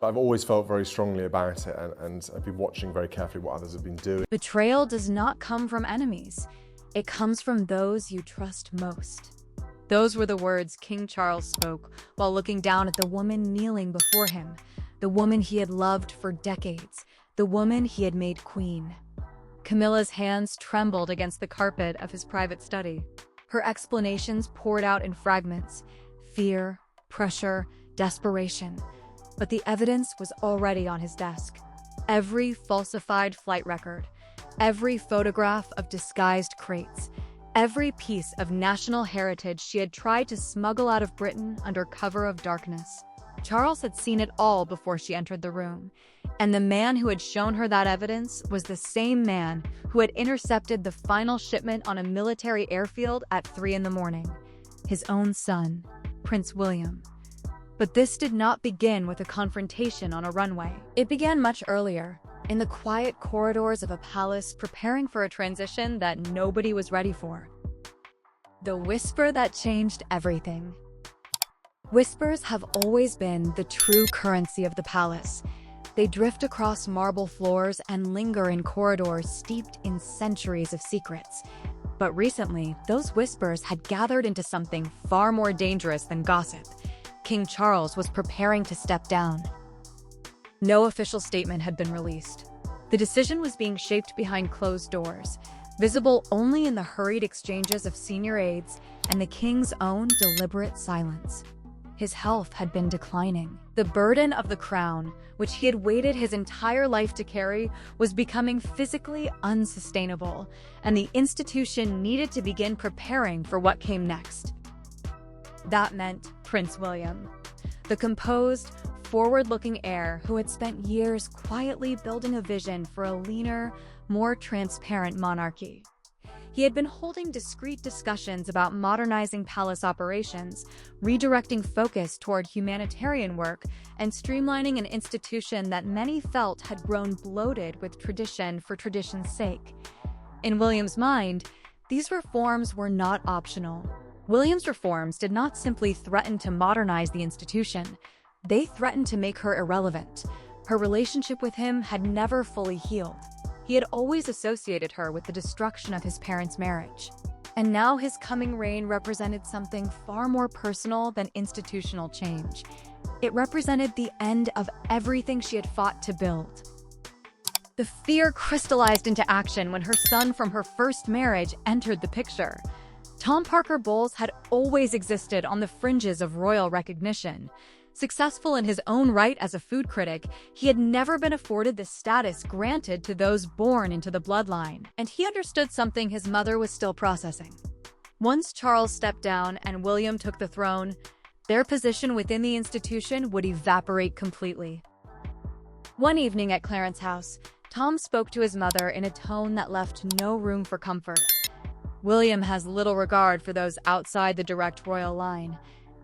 I've always felt very strongly about it, and I've been watching very carefully what others have been doing. Betrayal does not come from enemies. It comes from those you trust most. Those were the words King Charles spoke while looking down at the woman kneeling before him, the woman he had loved for decades, the woman he had made queen. Camilla's hands trembled against the carpet of his private study. Her explanations poured out in fragments: fear, pressure, desperation. But the evidence was already on his desk. Every falsified flight record, every photograph of disguised crates, every piece of national heritage she had tried to smuggle out of Britain under cover of darkness. Charles had seen it all before she entered the room, and the man who had shown her that evidence was the same man who had intercepted the final shipment on a military airfield at 3 in the morning. His own son, Prince William. But this did not begin with a confrontation on a runway. It began much earlier, in the quiet corridors of a palace preparing for a transition that nobody was ready for. The whisper that changed everything. Whispers have always been the true currency of the palace. They drift across marble floors and linger in corridors steeped in centuries of secrets. But recently, those whispers had gathered into something far more dangerous than gossip. King Charles was preparing to step down. No official statement had been released. The decision was being shaped behind closed doors, visible only in the hurried exchanges of senior aides and the king's own deliberate silence. His health had been declining. The burden of the crown, which he had waited his entire life to carry, was becoming physically unsustainable, and the institution needed to begin preparing for what came next. That meant Prince William, the composed, forward-looking heir who had spent years quietly building a vision for a leaner, more transparent monarchy. He had been holding discreet discussions about modernizing palace operations, redirecting focus toward humanitarian work, and streamlining an institution that many felt had grown bloated with tradition for tradition's sake. In William's mind, these reforms were not optional. William's reforms did not simply threaten to modernize the institution. They threatened to make her irrelevant. Her relationship with him had never fully healed. He had always associated her with the destruction of his parents' marriage. And now his coming reign represented something far more personal than institutional change. It represented the end of everything she had fought to build. The fear crystallized into action when her son from her first marriage entered the picture. Tom Parker Bowles had always existed on the fringes of royal recognition. Successful in his own right as a food critic, he had never been afforded the status granted to those born into the bloodline, and he understood something his mother was still processing. Once Charles stepped down and William took the throne, their position within the institution would evaporate completely. One evening at Clarence's house, Tom spoke to his mother in a tone that left no room for comfort. William has little regard for those outside the direct royal line.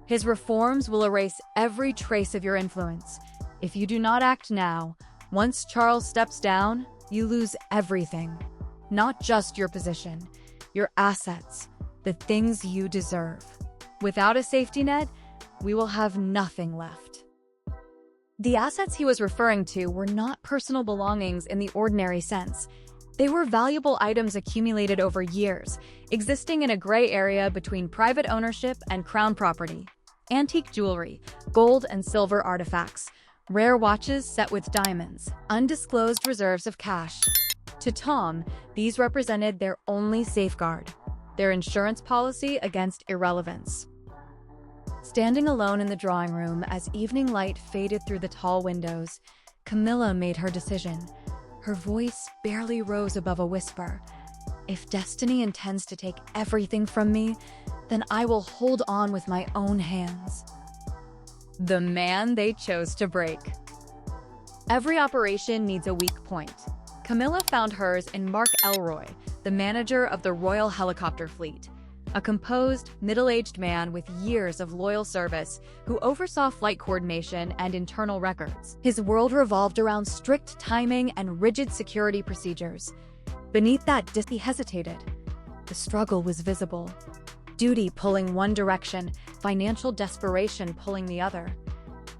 His reforms will erase every trace of your influence. If you do not act now, once Charles steps down, you lose everything. Not just your position, your assets, the things you deserve. Without a safety net, we will have nothing left. The assets he was referring to were not personal belongings in the ordinary sense. They were valuable items accumulated over years, existing in a gray area between private ownership and crown property. Antique jewelry, gold and silver artifacts, rare watches set with diamonds, undisclosed reserves of cash. To Tom, these represented their only safeguard, their insurance policy against irrelevance. Standing alone in the drawing room as evening light faded through the tall windows, Camilla made her decision. Her voice barely rose above a whisper. If destiny intends to take everything from me, then I will hold on with my own hands. The man they chose to break. Every operation needs a weak point. Camilla found hers in Mark Elroy, the manager of the Royal Helicopter Fleet, a composed, middle-aged man with years of loyal service who oversaw flight coordination and internal records. His world revolved around strict timing and rigid security procedures. Beneath that he hesitated. The struggle was visible. Duty pulling one direction, financial desperation pulling the other.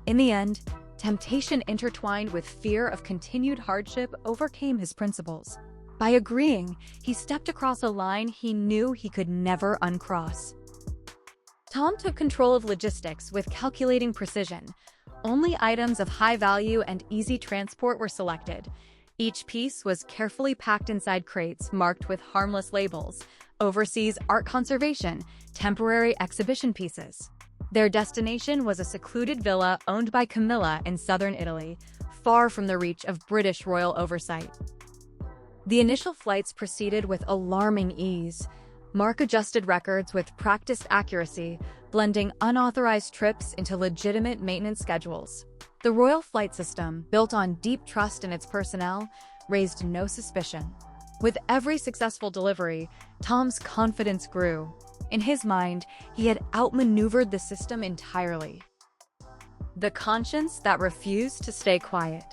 In the end, Temptation intertwined with fear of continued hardship overcame his principles. By agreeing, he stepped across a line he knew he could never uncross. Tom took control of logistics with calculating precision. Only items of high value and easy transport were selected. Each piece was carefully packed inside crates marked with harmless labels: overseas art conservation, temporary exhibition pieces. Their destination was a secluded villa owned by Camilla in southern Italy, far from the reach of British royal oversight. The initial flights proceeded with alarming ease. Mark adjusted records with practiced accuracy, blending unauthorized trips into legitimate maintenance schedules. The royal flight system, built on deep trust in its personnel, raised no suspicion. With every successful delivery, Tom's confidence grew. In his mind, he had outmaneuvered the system entirely. The conscience that refused to stay quiet.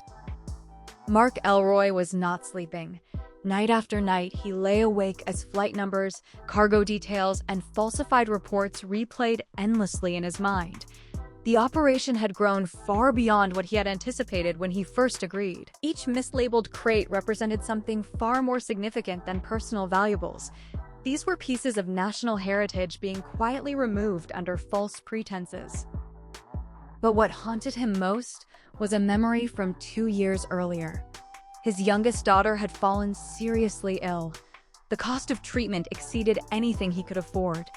Mark Elroy was not sleeping. Night after night, he lay awake as flight numbers, cargo details, and falsified reports replayed endlessly in his mind. The operation had grown far beyond what he had anticipated when he first agreed. Each mislabeled crate represented something far more significant than personal valuables. These were pieces of national heritage being quietly removed under false pretenses. But what haunted him most was a memory from 2 years earlier. His youngest daughter had fallen seriously ill. The cost of treatment exceeded anything he could afford.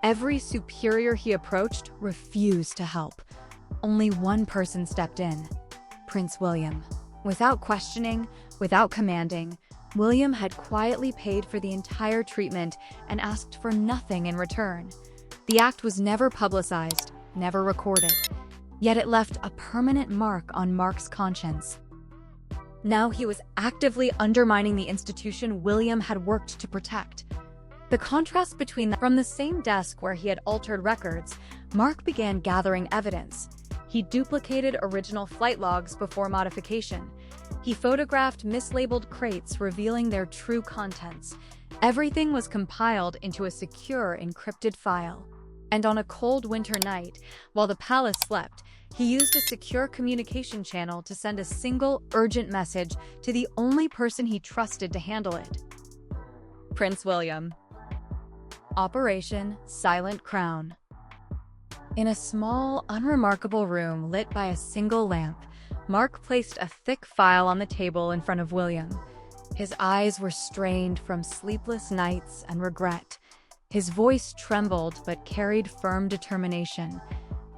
Every superior he approached refused to help. Only one person stepped in: Prince William. Without questioning, without commanding, William had quietly paid for the entire treatment and asked for nothing in return. The act was never publicized, never recorded, yet it left a permanent mark on Mark's conscience. Now he was actively undermining the institution William had worked to protect. The contrast between them. From the same desk where he had altered records, Mark began gathering evidence. He duplicated original flight logs before modification. He photographed mislabeled crates revealing their true contents. Everything was compiled into a secure, encrypted file. And on a cold winter night, while the palace slept, he used a secure communication channel to send a single, urgent message to the only person he trusted to handle it: Prince William. Operation Silent Crown. In a small, unremarkable room lit by a single lamp, Mark placed a thick file on the table in front of William. His eyes were strained from sleepless nights and regret. His voice trembled but carried firm determination.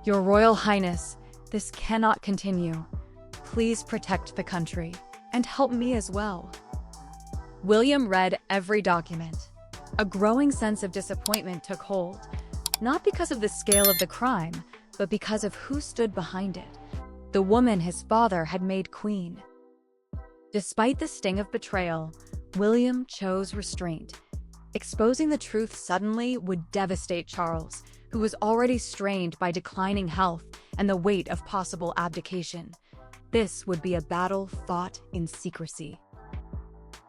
"Your Royal Highness, this cannot continue. Please protect the country, and help me as well." William read every document. A growing sense of disappointment took hold, not because of the scale of the crime, but because of who stood behind it: the woman his father had made queen. Despite the sting of betrayal, William chose restraint. Exposing the truth suddenly would devastate Charles, who was already strained by declining health and the weight of possible abdication. This would be a battle fought in secrecy.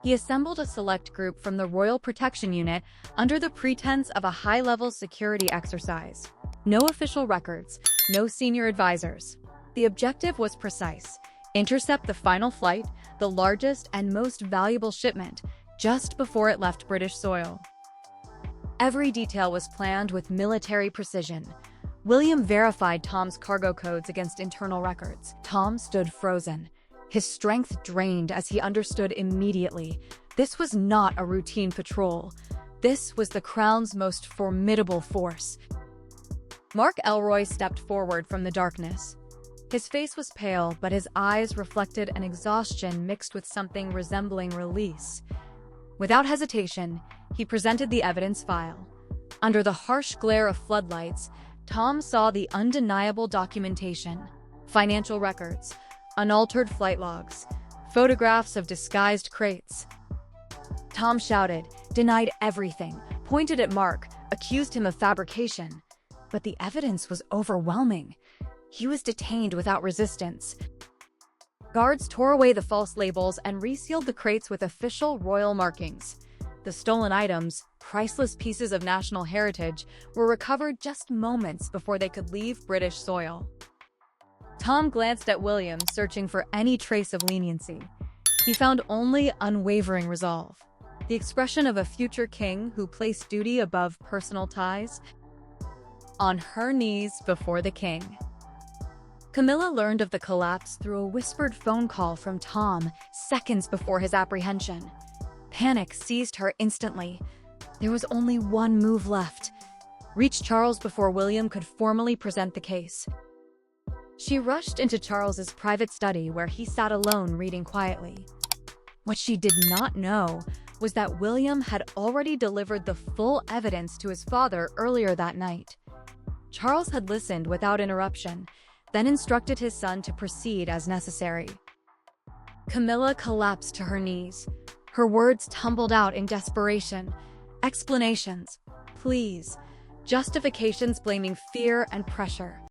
He assembled a select group from the Royal Protection Unit under the pretense of a high-level security exercise. No official records, no senior advisors. The objective was precise: intercept the final flight, the largest and most valuable shipment, just before it left British soil. Every detail was planned with military precision. William verified Tom's cargo codes against internal records. Tom stood frozen, his strength drained as he understood immediately. This was not a routine patrol. This was the Crown's most formidable force. Mark Elroy stepped forward from the darkness. His face was pale, but his eyes reflected an exhaustion mixed with something resembling release. Without hesitation, he presented the evidence file. Under the harsh glare of floodlights, Tom saw the undeniable documentation: financial records, unaltered flight logs, photographs of disguised crates. Tom shouted, denied everything, pointed at Mark, accused him of fabrication. But the evidence was overwhelming. He was detained without resistance. Guards tore away the false labels and resealed the crates with official royal markings. The stolen items, priceless pieces of national heritage, were recovered just moments before they could leave British soil. Tom glanced at William, searching for any trace of leniency. He found only unwavering resolve, the expression of a future king who placed duty above personal ties. On her knees before the king. Camilla learned of the collapse through a whispered phone call from Tom seconds before his apprehension. Panic seized her instantly. There was only one move left: reach Charles before William could formally present the case. She rushed into Charles's private study where he sat alone reading quietly. What she did not know was that William had already delivered the full evidence to his father earlier that night. Charles had listened without interruption, then instructed his son to proceed as necessary. Camilla collapsed to her knees. Her words tumbled out in desperation. Explanations, pleas, justifications blaming fear and pressure.